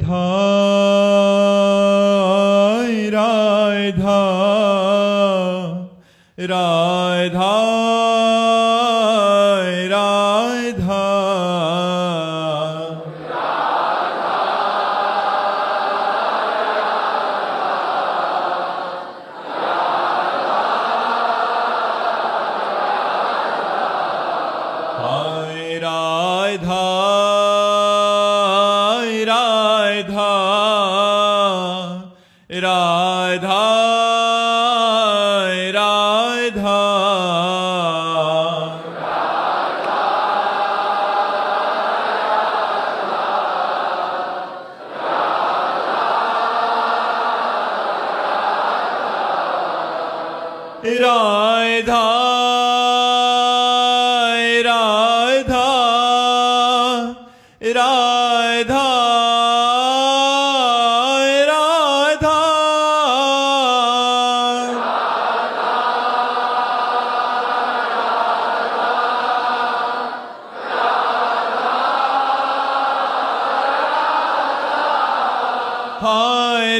राधा राधा राधा राधा राधा राधा राधा राधा राधा राधा हाय राधा राधा राधा राधा हाय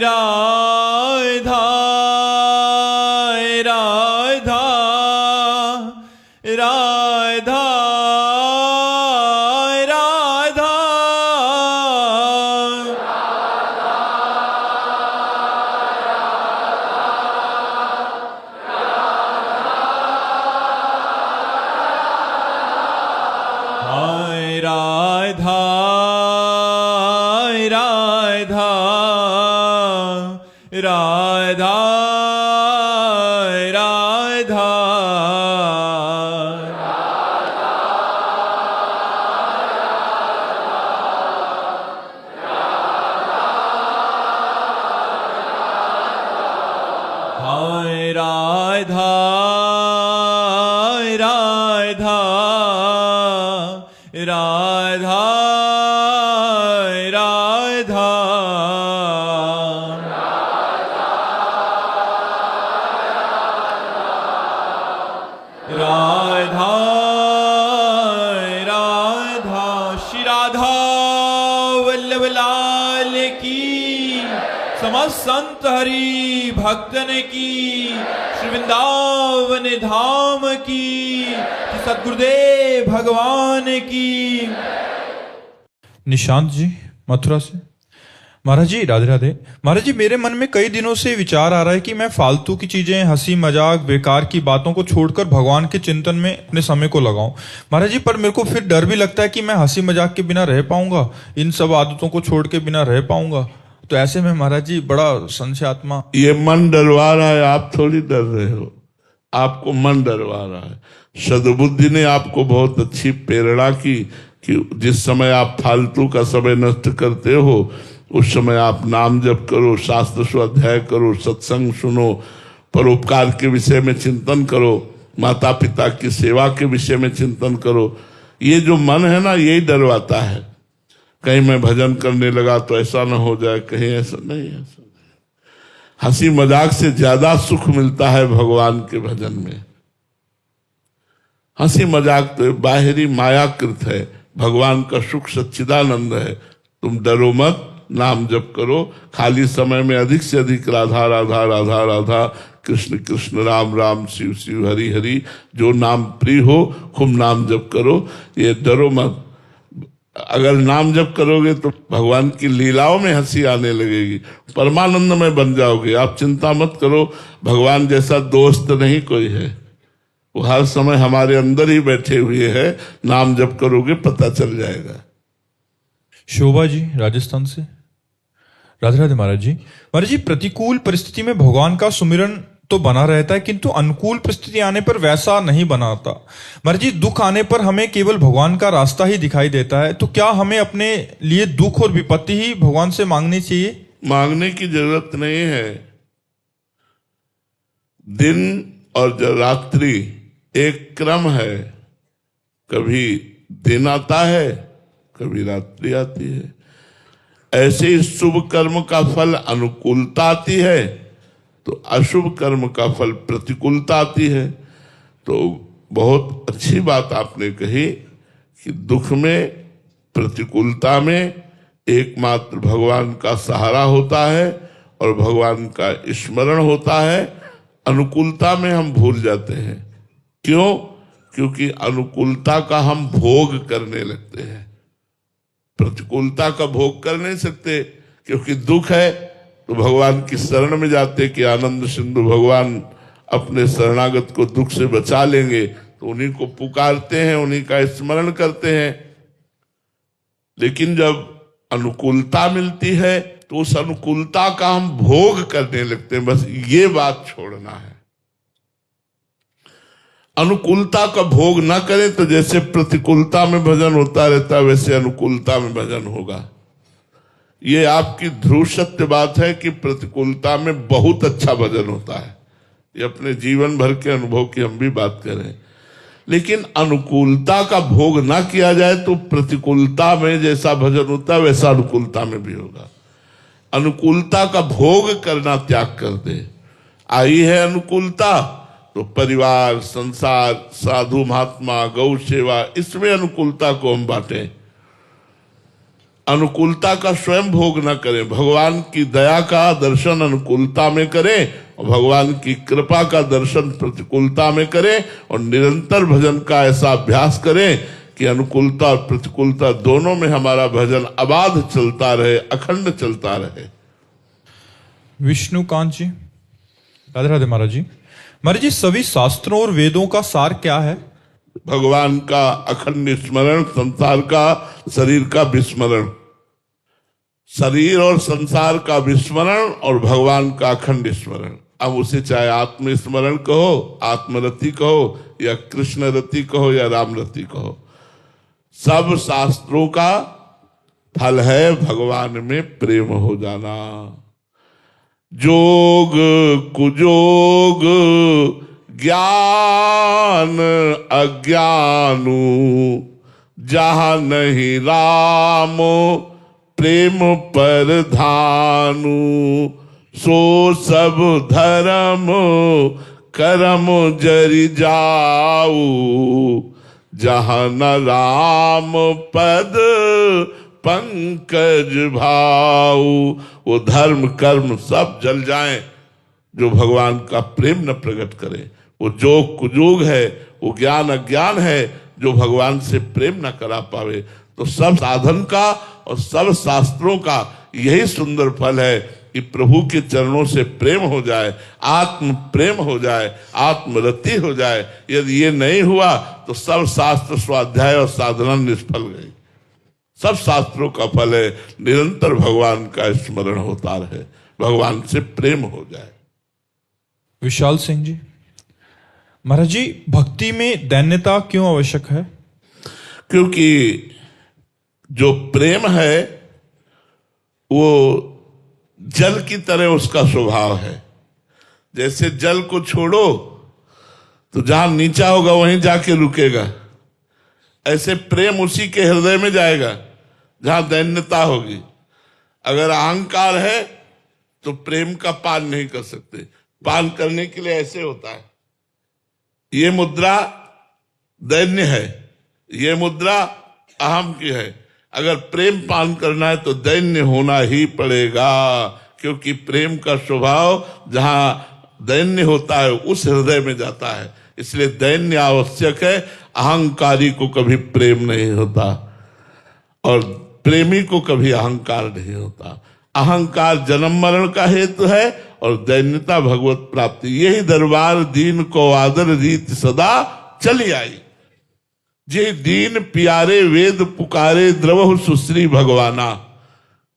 राधा राधा राधा राधा हाय राधा राधा राधा राधा राधा राधा श्री राधा वल्लभ लाल की, समस्त संत हरि भक्तन की, श्री वृंदावन धाम की, सतगुरुदेव भगवान की। निशांत जी मथुरा से। महाराज जी राधे राधे। महाराज जी मेरे मन में कई दिनों से विचार आ रहा है कि मैं फालतू की चीजें, हंसी मजाक, बेकार की बातों को छोड़कर भगवान के चिंतन में अपने समय को लगाऊं। महाराज जी पर मेरे को फिर डर भी लगता है कि मैं हंसी मजाक के बिना रह पाऊंगा, इन सब आदतों को छोड़ के बिना रह पाऊंगा। तो ऐसे में महाराज जी बड़ा संशय आत्मा। ये मन डरवा रहा है, आप थोड़ी डर रहे हो, आपको मन डरवा रहा है। सद्बुद्धि ने आपको बहुत अच्छी प्रेरणा की कि जिस समय आप फालतू का समय नष्ट करते हो उस समय आप नाम जप करो, शास्त्र स्वाध्याय करो, सत्संग सुनो, परोपकार के विषय में चिंतन करो, माता पिता की सेवा के विषय में चिंतन करो। ये जो मन है ना, यही डरवाता है। कहीं मैं भजन करने लगा तो ऐसा ना हो जाए, कहीं ऐसा नहीं, ऐसा नहीं। हंसी मजाक से ज्यादा सुख मिलता है भगवान के भजन में। हंसी मजाक तो बाहरी मायाकृत है, भगवान का सुख सच्चिदानंद है। तुम डरो मत, नाम जप करो। खाली समय में अधिक से अधिक राधा राधा राधा राधा, कृष्ण कृष्ण, राम राम, शिव शिव, हरि हरि, जो नाम प्रिय हो खूब नाम जप करो। ये डरो मत। अगर नाम जप करोगे तो भगवान की लीलाओं में हंसी आने लगेगी, परमानंद में बन जाओगे। आप चिंता मत करो, भगवान जैसा दोस्त नहीं कोई है, वो हर समय हमारे अंदर ही बैठे हुए हैं। नाम जप करोगे पता चल जाएगा। शोभा जी राजस्थान से। राधे राधे महाराज जी। महाराज जी प्रतिकूल परिस्थिति में भगवान का सुमिरन तो बना रहता है, किंतु अनुकूल परिस्थिति आने पर वैसा नहीं बनाता। महाराज जी दुख आने पर हमें केवल भगवान का रास्ता ही दिखाई देता है, तो क्या हमें अपने लिए दुख और विपत्ति ही भगवान से मांगनी चाहिए? मांगने की जरूरत नहीं है। दिन और रात्रि एक क्रम है, कभी दिन आता है कभी रात्रि आती है। ऐसे ही शुभ कर्म का फल अनुकूलता आती है तो अशुभ कर्म का फल प्रतिकूलता आती है। तो बहुत अच्छी बात आपने कही कि दुख में, प्रतिकूलता में एकमात्र भगवान का सहारा होता है और भगवान का स्मरण होता है। अनुकूलता में हम भूल जाते हैं। क्यों? क्योंकि अनुकूलता का हम भोग करने लगते हैं, प्रतिकूलता का भोग कर नहीं सकते। क्योंकि दुख है तो भगवान की शरण में जाते कि आनंद सिंधु भगवान अपने शरणागत को दुख से बचा लेंगे, तो उन्हीं को पुकारते हैं, उन्हीं का स्मरण करते हैं। लेकिन जब अनुकूलता मिलती है तो उस अनुकूलता का हम भोग करने लगते हैं। बस ये बात छोड़ना है। अनुकूलता का भोग ना करें तो जैसे प्रतिकूलता में भजन होता रहता है वैसे अनुकूलता में भजन होगा। ये आपकी ध्रुव सत्य बात है कि प्रतिकूलता में बहुत अच्छा भजन होता है। ये अपने जीवन भर के अनुभव की हम भी बात करें। लेकिन अनुकूलता का भोग ना किया जाए तो प्रतिकूलता में जैसा भजन होता है वैसा अनुकूलता में भी होगा। अनुकूलता का भोग करना त्याग कर दे। आई है अनुकूलता तो परिवार, संसार, साधु महात्मा, गौ सेवा, इसमें अनुकूलता को हम बांटें। अनुकूलता का स्वयं भोग न करें, भगवान की दया का दर्शन अनुकूलता में करें और भगवान की कृपा का दर्शन प्रतिकूलता में करें और निरंतर भजन का ऐसा अभ्यास करें कि अनुकूलता और प्रतिकूलता दोनों में हमारा भजन अबाध चलता रहे, अखंड चलता रहे। विष्णुकांत जी, राधे राधे महाराज जी। महाराज जी, सभी शास्त्रों और वेदों का सार क्या है? भगवान का अखंड स्मरण, संसार का, शरीर का विस्मरण। शरीर और संसार का विस्मरण और भगवान का अखंड स्मरण। अब उसे चाहे आत्मस्मरण कहो, आत्मरति कहो, या कृष्ण रति कहो, या राम रति कहो, सब शास्त्रों का फल है भगवान में प्रेम हो जाना। जोग कुजोग ज्ञान अज्ञानु, जहाँ नहीं राम प्रेम पर धानु, सो सब धर्म कर्म जरि जाऊ, जहाँ न राम पद पंकज भाऊ। वो धर्म कर्म सब जल जाएं जो भगवान का प्रेम न प्रकट करे। वो जोग कुजोग है, वो ज्ञान अज्ञान है जो भगवान से प्रेम न करा पावे। तो सब साधन का और सब शास्त्रों का यही सुंदर फल है कि प्रभु के चरणों से प्रेम हो जाए, आत्म प्रेम हो जाए, आत्मरति हो जाए। यदि ये नहीं हुआ तो सब शास्त्र स्वाध्याय और साधना निष्फल गई। सब शास्त्रों का फल है निरंतर भगवान का स्मरण होता रहे, भगवान से प्रेम हो जाए। विशाल सिंह जी, महाराज जी, भक्ति में दैन्यता क्यों आवश्यक है? क्योंकि जो प्रेम है वो जल की तरह उसका स्वभाव है। जैसे जल को छोड़ो तो जहां नीचा होगा वहीं जाके रुकेगा, ऐसे प्रेम उसी के हृदय में जाएगा जहां दैन्यता होगी। अगर अहंकार है तो प्रेम का पान नहीं कर सकते। पान करने के लिए ऐसे होता है, ये मुद्रा दैन्य है, ये मुद्रा अहम की है। अगर प्रेम पान करना है तो दैन्य होना ही पड़ेगा, क्योंकि प्रेम का स्वभाव जहां दैन्य होता है उस हृदय में जाता है। इसलिए दैन्य आवश्यक है। अहंकारी को कभी प्रेम नहीं होता और प्रेमी को कभी अहंकार नहीं होता। अहंकार जन्म मरण का हेतु है और दैन्यता भगवत प्राप्ति। यही दरबार दीन को आदर रीत सदा चली आई। जे दीन प्यारे वेद पुकारे द्रवहु सुश्री भगवाना।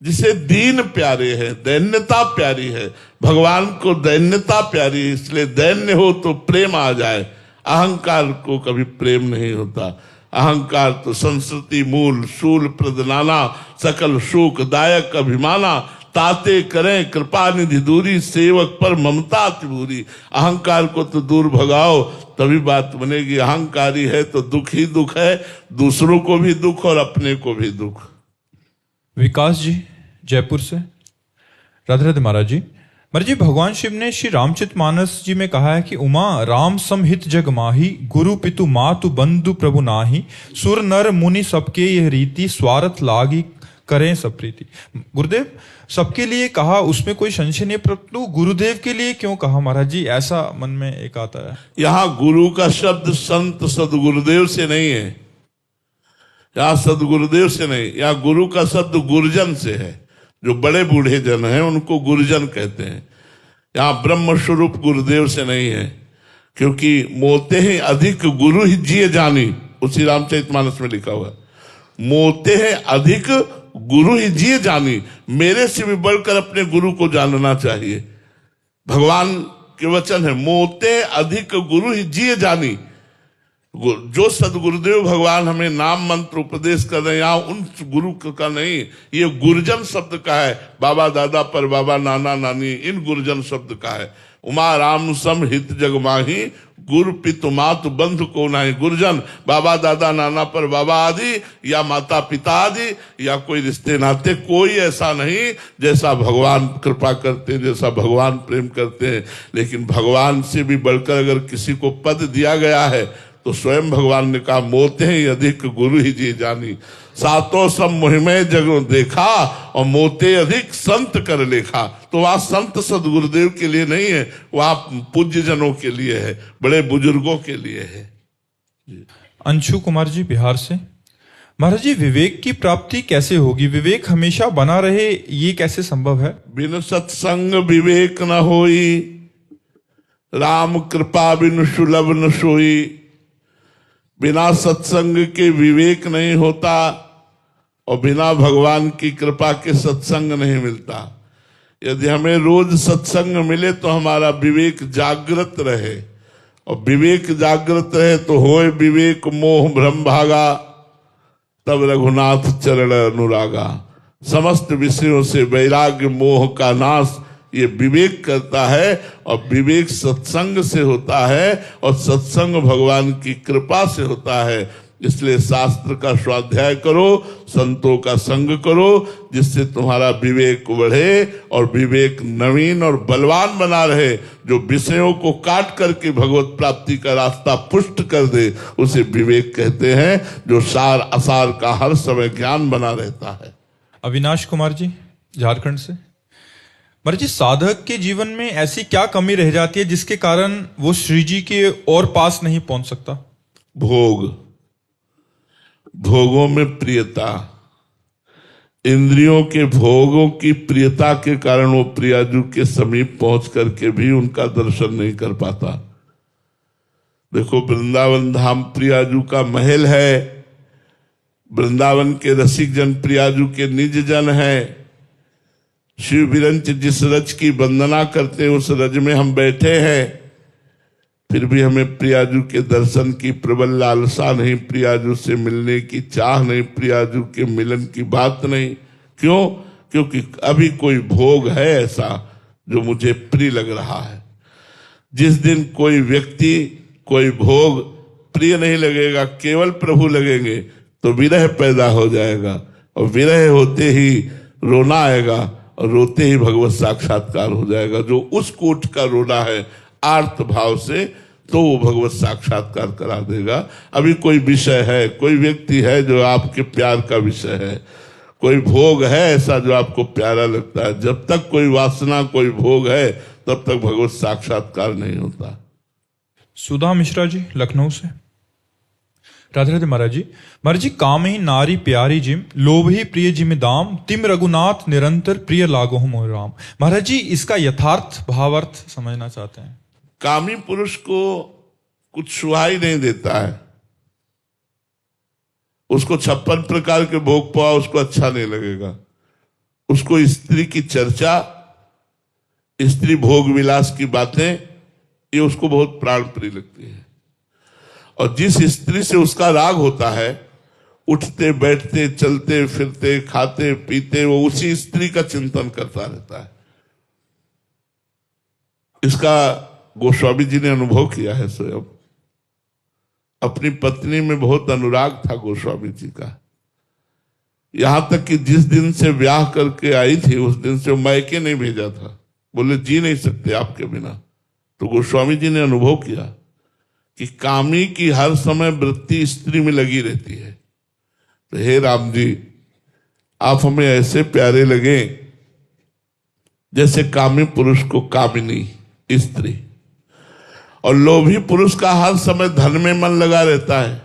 जिसे दीन प्यारे है, दैन्यता प्यारी है, भगवान को दैन्यता प्यारी है, इसलिए दैन्य हो तो प्रेम आ जाए। अहंकार को कभी प्रेम नहीं होता। अहंकार तो संस्कृति मूल शूल प्रदनाना, सकल शोक दायक अभिमाना, ताते करें कृपा निधि दूरी, सेवक पर ममता तिबूरी। अहंकार को तो दूर भगाओ तभी बात बनेगी। अहंकारी है तो दुख ही दुख है, दूसरों को भी दुख और अपने को भी दुख। विकास जी, जयपुर से, राधे राधे महाराज जी। महाराज जी, भगवान शिव ने श्री रामचरितमानस जी में कहा है कि उमा राम समहित जग माही, गुरु पितु मातु बंधु प्रभु नाही, सुर नर मुनि सबके यह रीति, स्वार्थ लागी करें सब प्रीति। गुरुदेव, सबके लिए कहा, उसमें कोई संशय नहीं, परंतु गुरुदेव के लिए क्यों कहा महाराज जी, ऐसा मन में एक आता है। यहाँ गुरु का शब्द संत सदगुरुदेव से नहीं है, यहाँ सदगुरुदेव से नहीं, यहाँ गुरु का शब्द गुरुजन से है। जो बड़े बूढ़े जन हैं उनको गुरुजन कहते हैं। यहाँ ब्रह्म स्वरूप गुरुदेव से नहीं है, क्योंकि मोते हैं अधिक गुरु ही जिए जानी, उसी रामचरितमानस में लिखा हुआ है, मोते हैं अधिक गुरु ही जिए जानी। मेरे से भी बढ़कर अपने गुरु को जानना चाहिए। भगवान के वचन है, मोते अधिक गुरु ही जिए जानी। जो सदगुरुदेव भगवान हमें नाम मंत्र उपदेश कर रहे हैं, यहाँ उन गुरु का नहीं, ये गुरुजन शब्द का है। बाबा दादा पर बाबा नाना नानी, इन गुरुजन शब्द का है। उमा राम सम हित जग माही, गुरु पितु मातु बंधु को नाही। गुरुजन बाबा दादा नाना पर बाबा आदि, या माता पिता आदि, या कोई रिश्ते नाते, कोई ऐसा नहीं जैसा भगवान कृपा करते हैं, जैसा भगवान प्रेम करते हैं। लेकिन भगवान से भी बढ़कर अगर किसी को पद दिया गया है तो स्वयं भगवान ने कहा, मोते ही अधिक गुरु ही जी जानी। सातों सब मुहिमय जगो देखा, और मोते अधिक संत कर लेखा। तो वहां संत सदगुरुदेव के लिए नहीं है, वहां पूज्य जनों के लिए है, बड़े बुजुर्गों के लिए है। अंशु कुमार जी बिहार से, महाराज जी, विवेक की प्राप्ति कैसे होगी, विवेक हमेशा बना रहे, ये कैसे संभव है। बिन सत्संग विवेक न होई, राम कृपा बिन सुलभ न सोई। बिना सत्संग के विवेक नहीं होता, और बिना भगवान की कृपा के सत्संग नहीं मिलता। यदि हमें रोज सत्संग मिले तो हमारा विवेक जागृत रहे, और विवेक जागृत रहे तो होए विवेक मोह भ्रम भागा, तब रघुनाथ चरण अनुरागा। समस्त विषयों से वैराग्य मोह का नाश ये विवेक करता है, और विवेक सत्संग से होता है, और सत्संग भगवान की कृपा से होता है। इसलिए शास्त्र का स्वाध्याय करो, संतों का संग करो, जिससे तुम्हारा विवेक बढ़े और विवेक नवीन और बलवान बना रहे। जो विषयों को काट करके भगवत प्राप्ति का रास्ता पुष्ट कर दे, उसे विवेक कहते हैं। जो सार असार का हर समय ज्ञान बना रहता है। अविनाश कुमार जी झारखंड से, महाराज जी, साधक के जीवन में ऐसी क्या कमी रह जाती है जिसके कारण वो श्री जी के और पास नहीं पहुंच सकता। भोग, भोगों में प्रियता, इंद्रियों के भोगों की प्रियता के कारण वो प्रियाजू के समीप पहुंच करके भी उनका दर्शन नहीं कर पाता। देखो, वृंदावन धाम प्रियाजू का महल है, वृंदावन के रसिक जन प्रियाजू के निज जन है। शिव विरंच जिस रज की वंदना करते उस रज में हम बैठे हैं, फिर भी हमें प्रियाजू के दर्शन की प्रबल लालसा नहीं, प्रियाजू से मिलने की चाह नहीं, प्रियाजू के मिलन की बात नहीं। क्यों? क्योंकि अभी कोई भोग है ऐसा जो मुझे प्रिय लग रहा है। जिस दिन कोई व्यक्ति, कोई भोग प्रिय नहीं लगेगा, केवल प्रभु लगेंगे, तो विरह पैदा हो जाएगा, और विरह होते ही रोना आएगा, और रोते ही भगवत साक्षात्कार हो जाएगा। जो उस कोट का रोना है आर्त भाव से, तो वो भगवत साक्षात्कार करा देगा। अभी कोई विषय है, कोई व्यक्ति है जो आपके प्यार का विषय है, कोई भोग है ऐसा जो आपको प्यारा लगता है, जब तक कोई वासना, कोई भोग है, तब तक भगवत साक्षात्कार नहीं होता। सुधा मिश्रा जी लखनऊ से, राधे राधे महाराज जी। महाराज जी, काम ही नारी प्यारी जिम, लोभ ही प्रिय जिम दाम, तिम रघुनाथ निरंतर प्रिय लागो मोह राम। महाराज जी, इसका यथार्थ भावार्थ समझना चाहते हैं। कामी पुरुष को कुछ सुहाई नहीं देता है, उसको 56 प्रकार के भोग पाओ, उसको अच्छा नहीं लगेगा। उसको स्त्री की चर्चा, स्त्री भोग विलास की बातें, ये उसको बहुत प्राण प्रिय लगती है। और जिस स्त्री से उसका राग होता है, उठते बैठते चलते फिरते खाते पीते वो उसी स्त्री का चिंतन करता रहता है। इसका गोस्वामी जी ने अनुभव किया है स्वयं। अपनी पत्नी में बहुत अनुराग था गोस्वामी जी का, यहां तक कि जिस दिन से ब्याह करके आई थी उस दिन से मायके नहीं भेजा था। बोले जी नहीं सकते आपके बिना। तो गोस्वामी जी ने अनुभव किया कि कामी की हर समय वृत्ति स्त्री में लगी रहती है। तो हे राम जी, आप हमें ऐसे प्यारे लगे जैसे कामी पुरुष को कामिनी स्त्री, और लोभी पुरुष का हर समय धन में मन लगा रहता है।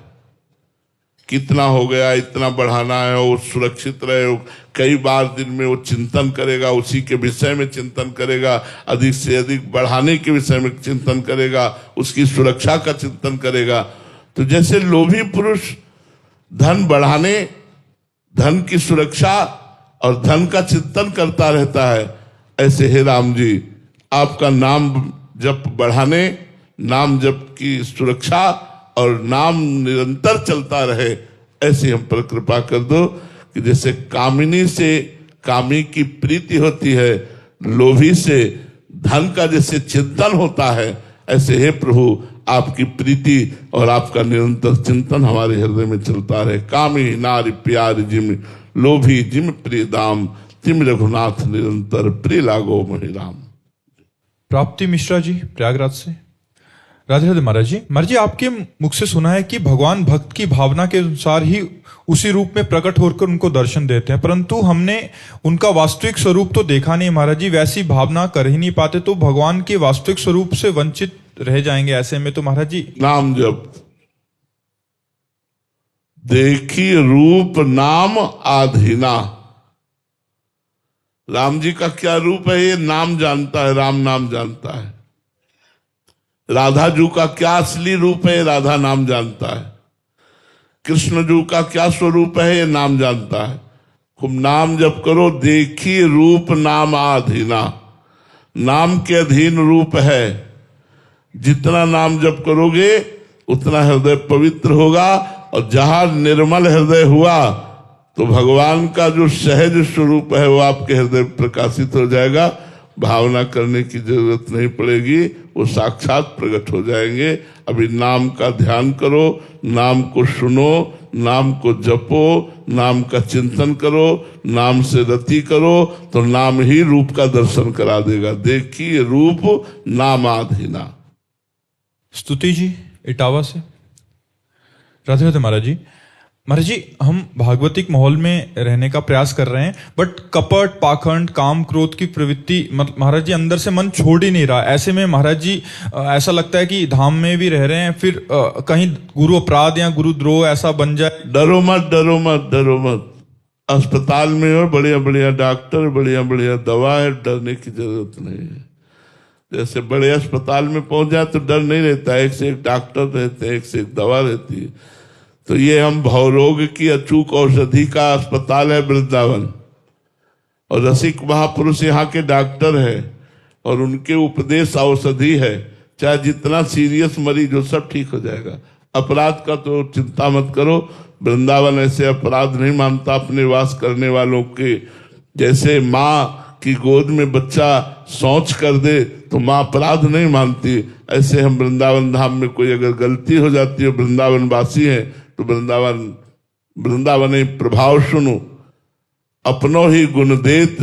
कितना हो गया, इतना बढ़ाना है, वो सुरक्षित रहे। वो कई बार दिन में वो चिंतन करेगा, उसी के विषय में चिंतन करेगा, अधिक से अधिक बढ़ाने के विषय में चिंतन करेगा, उसकी सुरक्षा का चिंतन करेगा। तो जैसे लोभी पुरुष धन बढ़ाने, धन की सुरक्षा और धन का चिंतन करता रहता है, ऐसे हे राम जी आपका नाम जप बढ़ाने, नाम जप की सुरक्षा और नाम निरंतर चलता रहे, ऐसे हम पर कृपा कर दो कि जैसे कामिनी से कामी की प्रीति होती है, लोभी से धन का जैसे चिंतन होता है, ऐसे हे प्रभु आपकी प्रीति और आपका निरंतर चिंतन हमारे हृदय में चलता रहे। कामी नारी प्यार जिम, लोभी जिम प्रिय दाम, तिम रघुनाथ निरंतर प्रिय लागो मोहि राम। प्राप्ति मिश्रा जी प्रयागराज से। राधे राधे महाराज जी। महाराज जी आपके मुख से सुना है कि भगवान भक्त की भावना के अनुसार ही उसी रूप में प्रकट होकर उनको दर्शन देते हैं, परंतु हमने उनका वास्तविक स्वरूप तो देखा नहीं महाराज जी, वैसी भावना कर ही नहीं पाते, तो भगवान के वास्तविक स्वरूप से वंचित रह जाएंगे। ऐसे में तो महाराज जी नाम जप, देखी रूप नाम आधीना। राम जी का क्या रूप है ये नाम जानता है, राम नाम जानता है। राधा जी का क्या असली रूप है, राधा नाम जानता है। कृष्ण जी का क्या स्वरूप है, ये नाम जानता है। खूब नाम जप करो, देखी रूप नाम आधीना। नाम के अधीन रूप है। जितना नाम जप करोगे उतना हृदय पवित्र होगा, और जहां निर्मल हृदय हुआ तो भगवान का जो सहज स्वरूप है वो आपके हृदय प्रकाशित हो जाएगा। भावना करने की जरूरत नहीं पड़ेगी, वो साक्षात प्रकट हो जाएंगे। अभी नाम का ध्यान करो, नाम को सुनो, नाम को जपो, नाम का चिंतन करो, नाम से रति करो, तो नाम ही रूप का दर्शन करा देगा। देखिए रूप नामाधीना। स्तुति जी इटावा से। राधे राधे महाराज जी। महाराज जी हम भागवतिक माहौल में रहने का प्रयास कर रहे हैं, बट कपट पाखंड काम क्रोध की प्रवृत्ति महाराज जी अंदर से मन छोड़ ही नहीं रहा। ऐसे में महाराज जी ऐसा लगता है कि धाम में भी रह रहे हैं, फिर कहीं गुरु अपराध या गुरु द्रोह ऐसा बन जाए। डरो मत, डरो मत, डरो मत। अस्पताल में और बढ़िया बढ़िया डॉक्टर, बढ़िया बढ़िया दवा है, डरने की जरूरत नहीं है। जैसे बड़े अस्पताल में पहुंच जाए तो डर नहीं रहता, एक से एक डॉक्टर रहते हैं, एक से एक दवा रहती है। तो ये हम भवरोग की अचूक औषधि का अस्पताल है वृंदावन, और रसिक महापुरुष यहाँ के डॉक्टर है, और उनके उपदेश औषधि है। चाहे जितना सीरियस मरीज हो सब ठीक हो जाएगा। अपराध का तो चिंता मत करो, वृंदावन ऐसे अपराध नहीं मानता अपने वास करने वालों के। जैसे माँ की गोद में बच्चा शौच कर दे तो माँ अपराध नहीं मानती, ऐसे हम वृंदावन धाम में कोई अगर गलती हो जाती है, वृंदावन वासी है तो वृंदावन प्रभाव सुनो। अपनो ही गुण देत,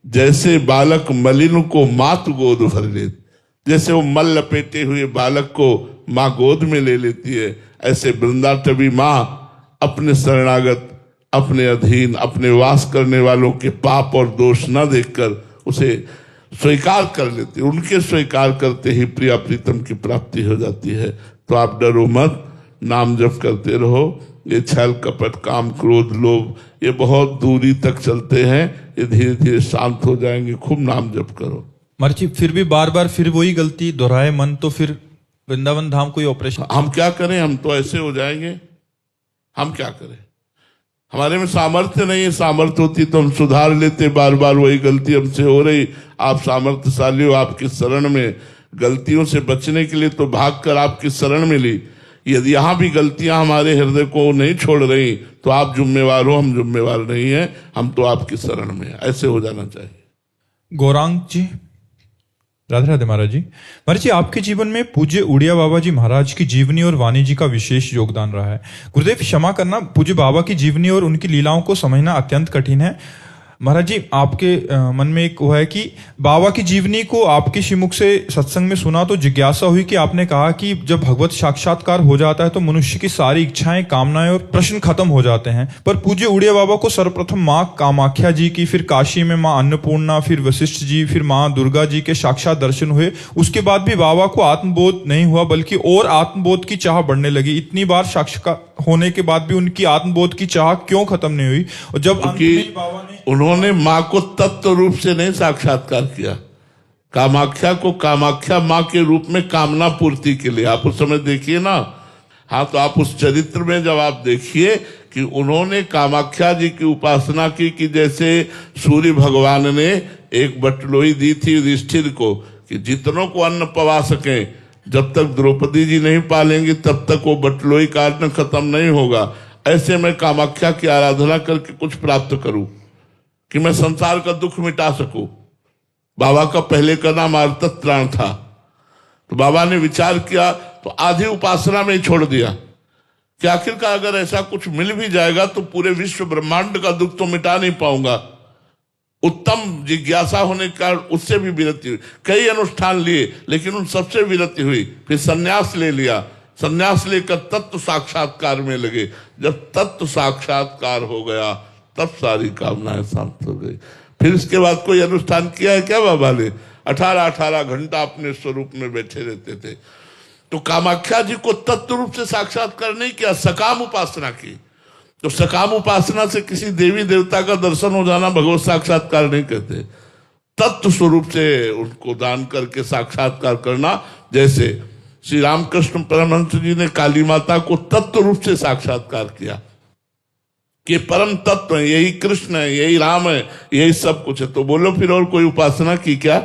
जैसे बालक मलिन को मात गोद भर लेत। जैसे वो मल लपेटे हुए बालक को माँ गोद में ले लेती है, ऐसे वृंदाटवी माँ अपने शरणागत, अपने अधीन, अपने वास करने वालों के पाप और दोष न देखकर उसे स्वीकार कर लेती। उनके स्वीकार करते ही प्रिया प्रीतम की प्राप्ति हो जाती है। तो आप डरो मत, नाम जप करते रहो। ये छल कपट काम क्रोध लोभ ये बहुत दूरी तक चलते हैं, ये धीरे धीरे शांत हो जाएंगे। खूब नाम जप करो। मर्ची फिर भी बार बार फिर वही गलती दोहराए मन, तो फिर वृंदावन धाम कोई ऑपरेशन। हम क्या करें, हम तो ऐसे हो जाएंगे। हम क्या करें, हमारे में सामर्थ्य नहीं है। सामर्थ्य होती तो हम सुधार लेते। बार बार वही गलती हमसे हो रही। आप सामर्थ्यशाली हो, आपकी शरण में गलतियों से बचने के लिए तो भागकर आपकी शरण मिली। यदि यहाँ भी गलतियां हमारे हृदय को नहीं छोड़ रही तो आप जिम्मेवार हो, हम जिम्मेवार नहीं है। हम तो आपकी शरण में है। ऐसे हो जाना चाहिए। गौरांग जी। राधे राधे महाराज जी। महाराज जी आपके जीवन में पूज्य उड़िया बाबा जी महाराज की जीवनी और वाणी जी का विशेष योगदान रहा है। गुरुदेव क्षमा करना, पूज्य बाबा की जीवनी और उनकी लीलाओं को समझना अत्यंत कठिन है। महाराज जी, आपके मन में एक वो है कि बाबा की जीवनी को आपके श्रीमुख से सत्संग में सुना तो जिज्ञासा हुई कि आपने कहा कि जब भगवत साक्षात्कार हो जाता है तो मनुष्य की सारी इच्छाएं, कामनाएं और प्रश्न खत्म हो जाते हैं। पर पूज्य उड़िया बाबा को सर्वप्रथम माँ कामाख्या जी की, फिर काशी में माँ अन्नपूर्णा, फिर वशिष्ठ जी, फिर माँ दुर्गा जी के साक्षात दर्शन हुए। उसके बाद भी बाबा को आत्मबोध नहीं हुआ, बल्कि और आत्मबोध की चाह बढ़ने लगी। इतनी बार साक्षात्कार होने के बाद भी उनकी आत्मबोध की चाह क्यों खत्म नहीं हुई? और जब अंत में बाबा ने उन्होंने माँ को तत्व रूप से नहीं साक्षात्कार किया, कामाख्या को कामाख्या माँ के रूप में कामना पूर्ति के लिए। आप उस समय देखिए ना, हाँ, तो आप उस चरित्र में जब आप देखिए कि उन्होंने कामाख्या जी की उपासना की कि जैसे सूर्य भगवान ने एक बटलोई दी थी युधिष्ठिर को कि जितनों को अन्न पवा सके, जब तक द्रौपदी जी नहीं पालेंगी तब तक वो बटलोई का अन्न खत्म नहीं होगा। ऐसे मैं कामाख्या की आराधना करके कुछ प्राप्त करूं कि मैं संसार का दुख मिटा सकूं। बाबा का पहले का नाम आर्तत्राण था। तो बाबा ने विचार किया तो आधी उपासना में ही छोड़ दिया कि आखिरकार अगर ऐसा कुछ मिल भी जाएगा तो पूरे विश्व ब्रह्मांड का दुख तो मिटा नहीं पाऊंगा। उत्तम जिज्ञासा होने के कारण उससे भी विरति हुई। कई अनुष्ठान लिए लेकिन उन सबसे विरति हुई। फिर संन्यास ले लिया। संन्यास लेकर तत्व साक्षात्कार में लगे। जब तत्व साक्षात्कार हो गया तब सारी कामनाएं शांत हो गई। फिर इसके बाद कोई अनुष्ठान किया है क्या बाबा ने? 18-18 घंटा अपने स्वरूप में बैठे रहते थे। तो कामाख्या जी को तत्व रूप से साक्षात्कार नहीं किया, सकाम उपासना की। तो सकाम उपासना से किसी देवी देवता का दर्शन हो जाना भगवत साक्षात्कार नहीं कहते। तत्व स्वरूप से उनको दान करके साक्षात्कार करना। जैसे श्री रामकृष्ण परमहंस जी ने काली माता को तत्व रूप से साक्षात्कार किया कि परम तत्व है, यही कृष्ण है, यही राम है, यही सब कुछ है। तो बोलो फिर और कोई उपासना की क्या?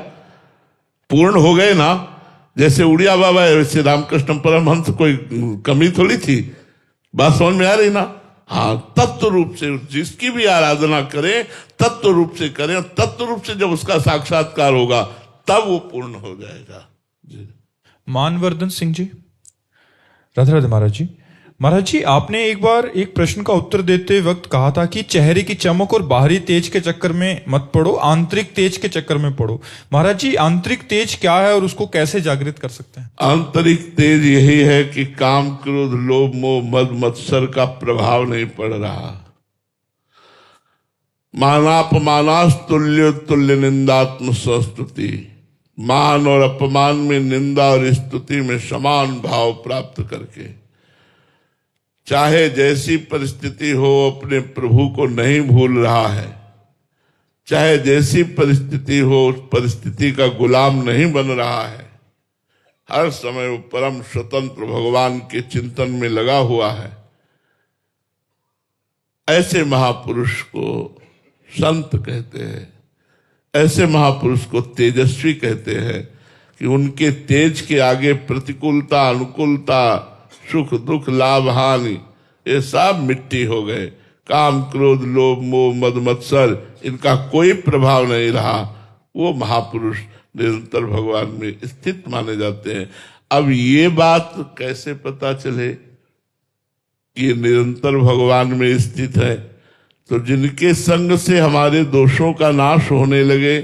पूर्ण हो गए ना। जैसे उड़िया बाबा है वैसे रामकृष्ण परमहंस, कोई कमी थोड़ी थी। बात समझ में आ रही ना? हाँ, तत्व रूप से जिसकी भी आराधना करें तत्व रूप से करें। तत्व रूप से जब उसका साक्षात्कार होगा तब वो पूर्ण हो जाएगा। जी। मानवर्धन सिंह जी, राधे राधे महाराज जी। महाराज जी, आपने एक बार एक प्रश्न का उत्तर देते वक्त कहा था कि चेहरे की चमक और बाहरी तेज के चक्कर में मत पड़ो, आंतरिक तेज के चक्कर में पड़ो। महाराज जी, आंतरिक तेज क्या है और उसको कैसे जागृत कर सकते हैं? आंतरिक तेज यही है कि काम, क्रोध, लोभ, मोह, मद, मत्सर का प्रभाव नहीं पड़ रहा। मानापमानास्तुल्य तुल्य निंदात्म संस्तुति। मान और अपमान में, निंदा और स्तुति में समान भाव प्राप्त करके चाहे जैसी परिस्थिति हो अपने प्रभु को नहीं भूल रहा है। चाहे जैसी परिस्थिति हो उस परिस्थिति का गुलाम नहीं बन रहा है। हर समय वो परम स्वतंत्र भगवान के चिंतन में लगा हुआ है। ऐसे महापुरुष को संत कहते हैं। ऐसे महापुरुष को तेजस्वी कहते हैं कि उनके तेज के आगे प्रतिकूलता, अनुकूलता, सुख दुख, लाभ हानि ये सब मिट्टी हो गए। काम, क्रोध, लोभ, मोह, मद, मत्सर इनका कोई प्रभाव नहीं रहा। वो महापुरुष निरंतर भगवान में स्थित माने जाते हैं। अब ये बात कैसे पता चले कि ये निरंतर भगवान में स्थित है? तो जिनके संग से हमारे दोषों का नाश होने लगे,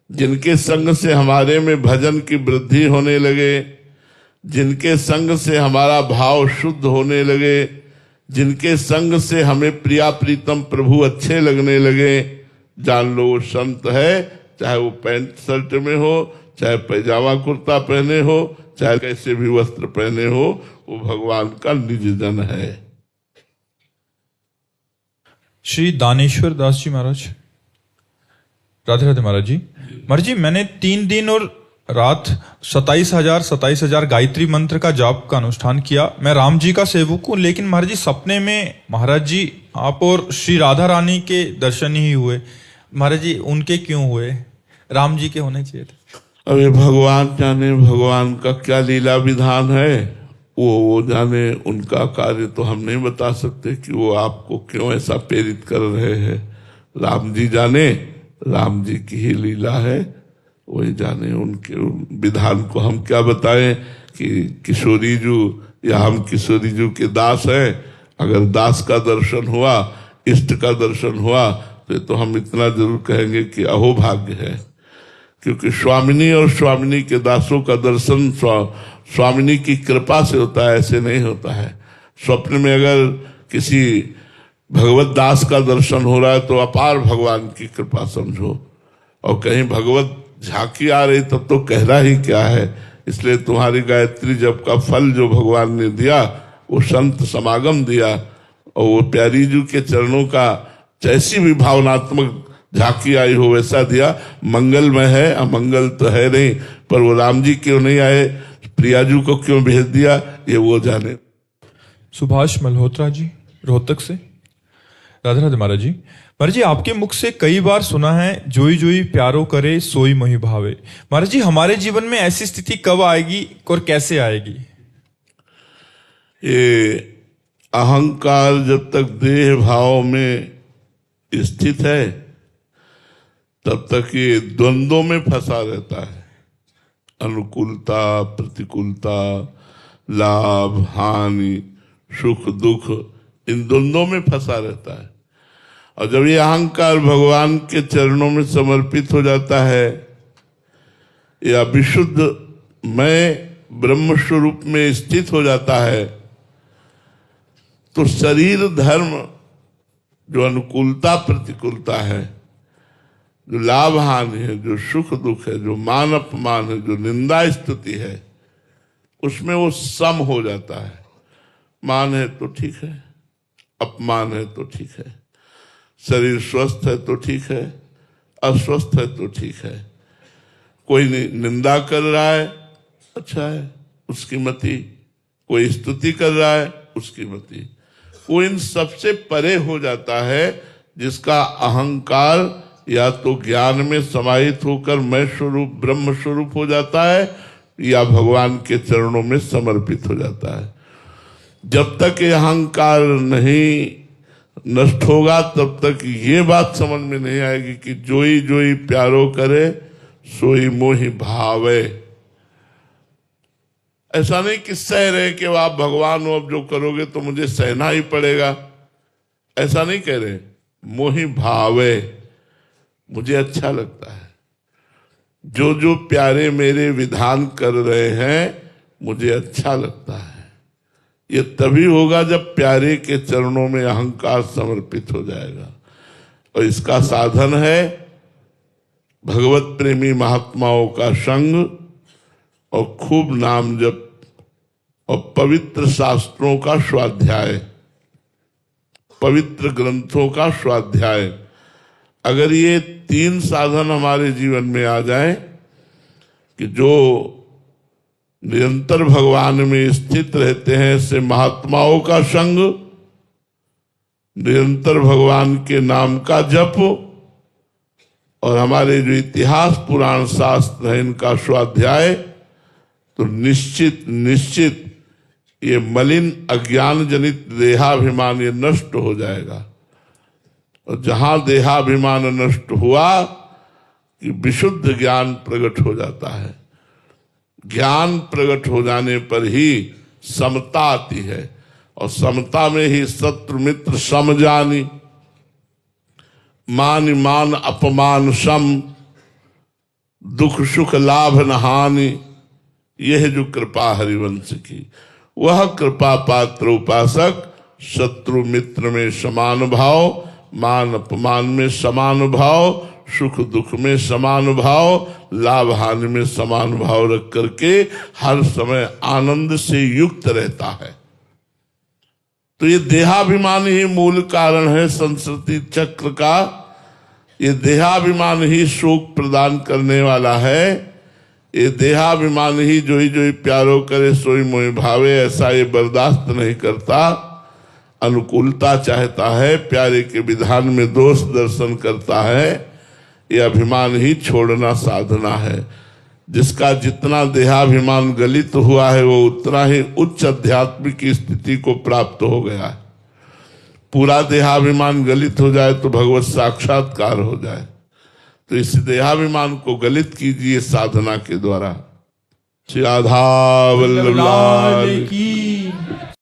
जिनके संग से हमारे में भजन की वृद्धि होने लगे, जिनके संग से हमारा भाव शुद्ध होने लगे, जिनके संग से हमें प्रिया प्रीतम प्रभु अच्छे लगने लगे, जान लो वो संत है। चाहे वो पैंट शर्ट में हो, चाहे पैजामा कुर्ता पहने हो, चाहे कैसे भी वस्त्र पहने हो, वो भगवान का निज जन है। श्री दानेश्वर दास जी महाराज, राधे राधे महाराज जी। महाराज जी, मैंने 3 दिन और रात 27,000 गायत्री मंत्र का जाप का अनुष्ठान किया। मैं राम जी का सेवक हूँ, लेकिन महाराज जी सपने में महाराज जी आप और श्री राधा रानी के दर्शन ही हुए। महाराज जी, उनके क्यों हुए? राम जी के होने चाहिए थे। अरे भगवान जाने भगवान का क्या लीला विधान है, वो जाने। उनका कार्य तो हम नहीं बता सकते कि वो आपको क्यों ऐसा प्रेरित कर रहे हैं। राम जी जाने, राम जी की ही लीला है, वही जाने। उनके विधान को हम क्या बताएं कि किशोरी जी या हम किशोरी जी के दास हैं। अगर दास का दर्शन हुआ, इष्ट का दर्शन हुआ तो ये तो हम इतना जरूर कहेंगे कि अहोभाग्य है, क्योंकि स्वामिनी और स्वामिनी के दासों का दर्शन स्वामिनी की कृपा से होता है, ऐसे नहीं होता है। स्वप्न में अगर किसी भगवत दास का दर्शन हो रहा है तो अपार भगवान की कृपा समझो, और कहीं भगवत झांकी आ रही तब तो कहना ही क्या है। इसलिए तुम्हारी गायत्री जप का फल जो भगवान ने दिया वो संत समागम दिया, और वो प्यारी जी के चरणों का जैसी भी भावनात्मक झांकी आई हो वैसा दिया। मंगलमय है, अमंगल तो है नहीं, पर वो राम जी क्यों नहीं आए, प्रियाजू को क्यों भेज दिया, ये वो जाने। सुभाष मल्होत्रा जी रोहतक से। राधे राधे महाराज जी। महाराज जी, आपके मुख से कई बार सुना है जोई जोई प्यारो करे सोई मोहि भावे। महाराज जी, हमारे जीवन में ऐसी स्थिति कब आएगी और कैसे आएगी? ये अहंकार जब तक देह भाव में स्थित है तब तक ये द्वंद्वों में फंसा रहता है। अनुकूलता, प्रतिकूलता, लाभ हानि, सुख दुख, इन द्वंद्वों में फंसा रहता है। और जब ये अहंकार भगवान के चरणों में समर्पित हो जाता है या विशुद्ध मैं ब्रह्म स्वरूप में स्थित हो जाता है, तो शरीर धर्म जो अनुकूलता प्रतिकूलता है, जो लाभ हानि है, जो सुख दुख है, जो मान अपमान है, जो निंदा स्तुति है, उसमें वो सम हो जाता है। मान है तो ठीक है, अपमान है तो ठीक है, शरीर स्वस्थ है तो ठीक है, अस्वस्थ है तो ठीक है। कोई निंदा कर रहा है, अच्छा है, उसकी मति। कोई स्तुति कर रहा है, उसकी मति। वो इन सबसे परे हो जाता है जिसका अहंकार या तो ज्ञान में समाहित होकर मैं स्वरूप ब्रह्म स्वरूप हो जाता है या भगवान के चरणों में समर्पित हो जाता है। जब तक ये अहंकार नहीं नष्ट होगा तब तक ये बात समझ में नहीं आएगी कि जोई जोई प्यारो करे सोई मोहि भावे। ऐसा नहीं कि सह रहे कि आप भगवान हो, अब जो करोगे तो मुझे सहना ही पड़ेगा, ऐसा नहीं कह रहे। मोहि भावे, मुझे अच्छा लगता है, जो जो प्यारे मेरे विधान कर रहे हैं मुझे अच्छा लगता है। ये तभी होगा जब प्यारे के चरणों में अहंकार समर्पित हो जाएगा। और इसका साधन है भगवत प्रेमी महात्माओं का संग और खूब नाम जप और पवित्र शास्त्रों का स्वाध्याय, पवित्र ग्रंथों का स्वाध्याय। अगर ये तीन साधन हमारे जीवन में आ जाए कि जो निरंतर भगवान में स्थित रहते हैं, ऐसे महात्माओं का संग, निरंतर भगवान के नाम का जप और हमारे जो इतिहास पुराण शास्त्र है इनका स्वाध्याय, तो निश्चित निश्चित ये मलिन अज्ञान जनित देहाभिमान ये नष्ट हो जाएगा। और जहां देहाभिमान नष्ट हुआ कि विशुद्ध ज्ञान प्रकट हो जाता है। ज्ञान प्रकट हो जाने पर ही समता आती है, और समता में ही शत्रु मित्र सम जानी, मान मान अपमान सम, दुख सुख लाभ न हानि। यह जो कृपा हरिवंश की, वह कृपा पात्र उपासक शत्रु मित्र में समान भाव, मान अपमान में समान भाव, सुख दुख में समान भाव, लाभ हानि में समान भाव रख करके हर समय आनंद से युक्त रहता है। तो ये देहाभिमान ही मूल कारण है संस्कृति चक्र का। ये देहाभिमान ही शोक प्रदान करने वाला है। ये देहाभिमान ही जोई जोई प्यारो करे सोई मोहि भावे, ऐसा ये बर्दाश्त नहीं करता। अनुकूलता चाहता है, प्यारे के विधान में दोष दर्शन करता है। ये अभिमान ही छोड़ना साधना है। जिसका जितना देहाभिमान गलित हुआ है वो उतना ही उच्च आध्यात्मिक स्थिति को प्राप्त हो गया है। पूरा देहाभिमान गलित हो जाए तो भगवत साक्षात्कार हो जाए। तो इस देहाभिमान को गलित कीजिए साधना के द्वारा। श्री राधा वल्लभ लाल की